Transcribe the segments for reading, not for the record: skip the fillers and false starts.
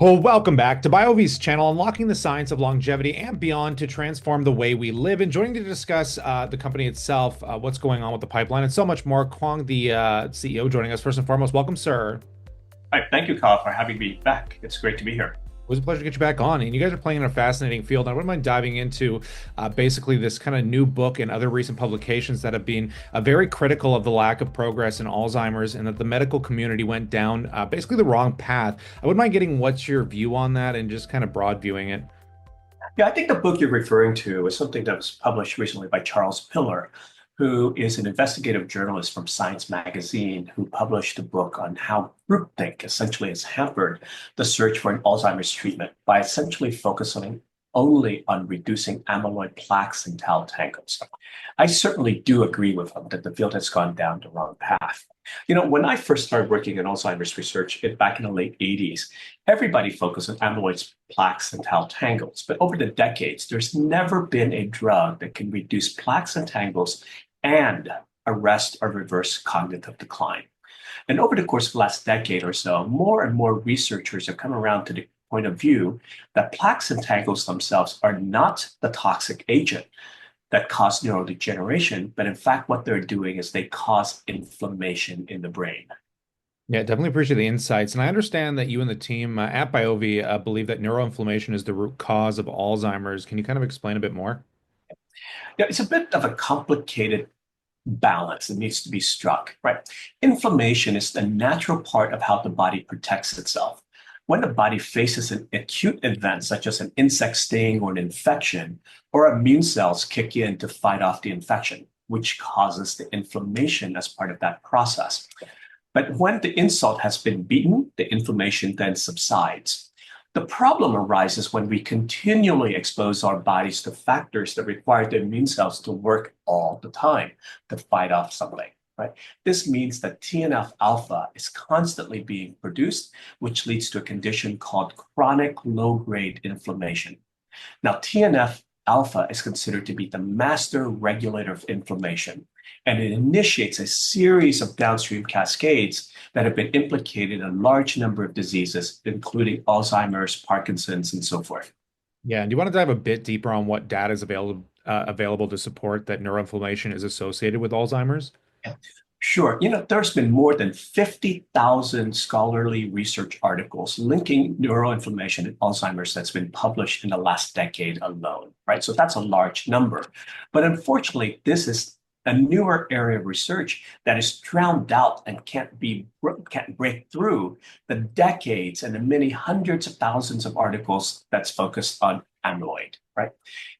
Well, welcome back to BioVie's channel, unlocking the science of longevity and beyond to transform the way we live. And joining to discuss the company itself, what's going on with the pipeline, and so much more. Kwong, the CEO, joining us first and foremost. Welcome, sir. Hi, thank you, Kyle, for having me back. It's great to be here. It was a pleasure to get you back on. And you guys are playing in a fascinating field. I wouldn't mind diving into basically this kind of new book and other recent publications that have been very critical of the lack of progress in Alzheimer's and that the medical community went down basically the wrong path. I wouldn't mind getting what's your view on that and just kind of broad viewing it. Yeah, I think the book you're referring to is something that was published recently by Charles Piller, who is an investigative journalist from Science Magazine, who published a book on how groupthink essentially has hampered the search for an Alzheimer's treatment by essentially focusing only on reducing amyloid plaques and tau tangles. I certainly do agree with him that the field has gone down the wrong path. When I first started working in Alzheimer's research back in the late 80s, everybody focused on amyloid plaques and tau tangles. But over the decades, there's never been a drug that can reduce plaques and tangles and arrest or reverse cognitive decline. And over the course of the last decade or so, more and more researchers have come around to the point of view that plaques and tangles themselves are not the toxic agent that cause neurodegeneration, but in fact, what they're doing is they cause inflammation in the brain. Yeah, definitely appreciate the insights. And I understand that you and the team at BioVie believe that neuroinflammation is the root cause of Alzheimer's. Can you kind of explain a bit more? Yeah, it's a bit of a complicated balance that needs to be struck, right? Inflammation is the natural part of how the body protects itself. When the body faces an acute event, such as an insect sting or an infection, our immune cells kick in to fight off the infection, which causes the inflammation as part of that process. But when the insult has been beaten, the inflammation then subsides. The problem arises when we continually expose our bodies to factors that require the immune cells to work all the time to fight off something. Right? This means that TNF alpha is constantly being produced, which leads to a condition called chronic low-grade inflammation. Now, TNF alpha is considered to be the master regulator of inflammation, and it initiates a series of downstream cascades that have been implicated in a large number of diseases, including Alzheimer's, Parkinson's, and so forth. Yeah, and do you want to dive a bit deeper on what data is available to support that neuroinflammation is associated with Alzheimer's? Sure. There's been more than 50,000 scholarly research articles linking neuroinflammation and Alzheimer's that's been published in the last decade alone, right? So that's a large number. But unfortunately, this is a newer area of research that is drowned out and can't break through the decades and the many hundreds of thousands of articles that's focused on amyloid, right?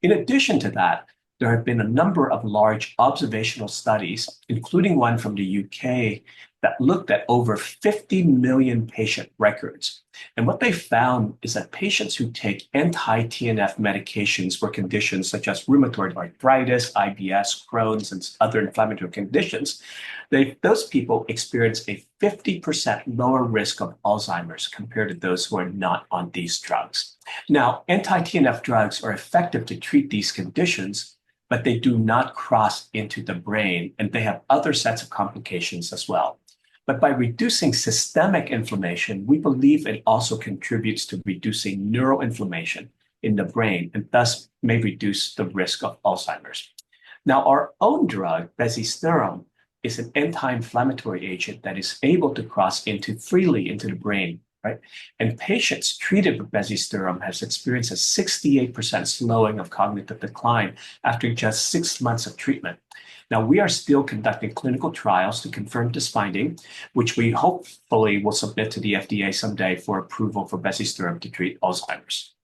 In addition to that, there have been a number of large observational studies, including one from the UK, that looked at over 50 million patient records. And what they found is that patients who take anti-TNF medications for conditions such as rheumatoid arthritis, IBS, Crohn's, and other inflammatory conditions, those people experience a 50% lower risk of Alzheimer's compared to those who are not on these drugs. Now, anti-TNF drugs are effective to treat these conditions, but they do not cross into the brain, and they have other sets of complications as well. But by reducing systemic inflammation, we believe it also contributes to reducing neuroinflammation in the brain and thus may reduce the risk of Alzheimer's. Now, our own drug, bezisterim, is an anti-inflammatory agent that is able to cross freely into the brain, right? And patients treated with bezisterim has experienced a 68% slowing of cognitive decline after just 6 months of treatment. Now, we are still conducting clinical trials to confirm this finding, which we hopefully will submit to the FDA someday for approval for bezisterim to treat Alzheimer's.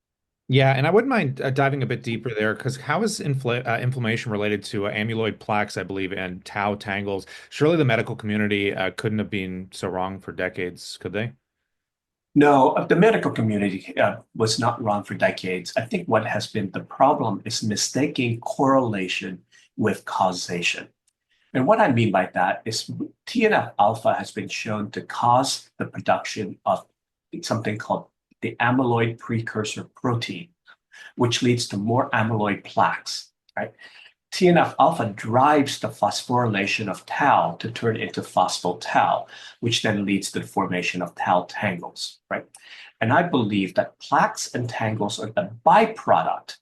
Yeah, and I wouldn't mind diving a bit deeper there because how is inflammation related to amyloid plaques, I believe, and tau tangles? Surely the medical community couldn't have been so wrong for decades, could they? No, the medical community was not wrong for decades. I think what has been the problem is mistaking correlation with causation. And what I mean by that is TNF alpha has been shown to cause the production of something called the amyloid precursor protein, which leads to more amyloid plaques, right? TNF alpha drives the phosphorylation of tau to turn into phospho-tau, which then leads to the formation of tau tangles, right? And I believe that plaques and tangles are the byproduct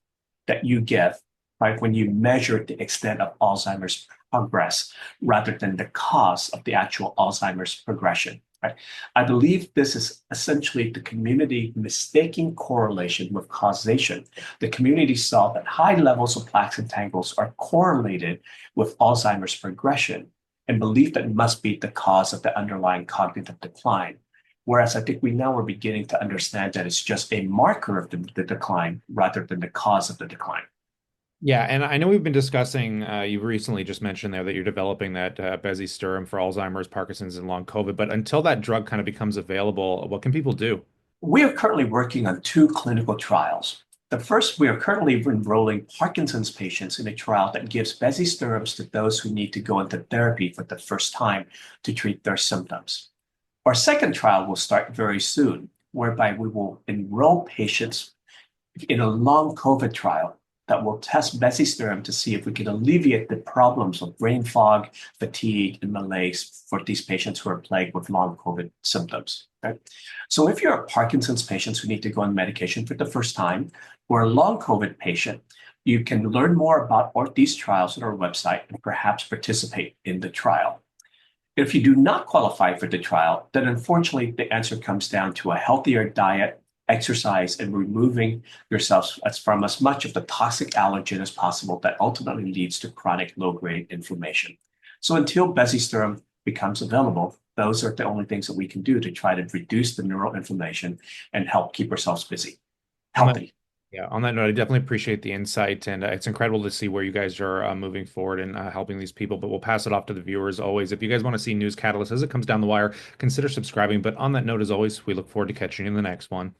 that you get, right, when you measure the extent of Alzheimer's progress rather than the cause of the actual Alzheimer's progression. Right? I believe this is essentially the community mistaking correlation with causation. The community saw that high levels of plaques and tangles are correlated with Alzheimer's progression and believed that it must be the cause of the underlying cognitive decline. Whereas I think we now are beginning to understand that it's just a marker of the decline rather than the cause of the decline. Yeah, and I know we've been discussing, you recently just mentioned there that you're developing that bezisterim for Alzheimer's, Parkinson's, and long COVID. But until that drug kind of becomes available, what can people do? We are currently working on two clinical trials. The first, we are currently enrolling Parkinson's patients in a trial that gives bezisterms to those who need to go into therapy for the first time to treat their symptoms. Our second trial will start very soon, whereby we will enroll patients in a long COVID trial that will test bezisterim to see if we can alleviate the problems of brain fog, fatigue, and malaise for these patients who are plagued with long COVID symptoms. Right? So if you're a Parkinson's patient who need to go on medication for the first time, or a long COVID patient, you can learn more about these trials at our website and perhaps participate in the trial. If you do not qualify for the trial, then unfortunately the answer comes down to a healthier diet, exercise, and removing yourself from as much of the toxic allergen as possible that ultimately leads to chronic low-grade inflammation. So until bezisterim becomes available, those are the only things that we can do to try to reduce the neuroinflammation and help keep ourselves busy, On that, healthy. yeah, on that note, I definitely appreciate the insight, and it's incredible to see where you guys are moving forward and helping these people. But we'll pass it off to the viewers always. If you guys want to see news catalysts as it comes down the wire, consider subscribing. But on that note, as always, we look forward to catching you in the next one.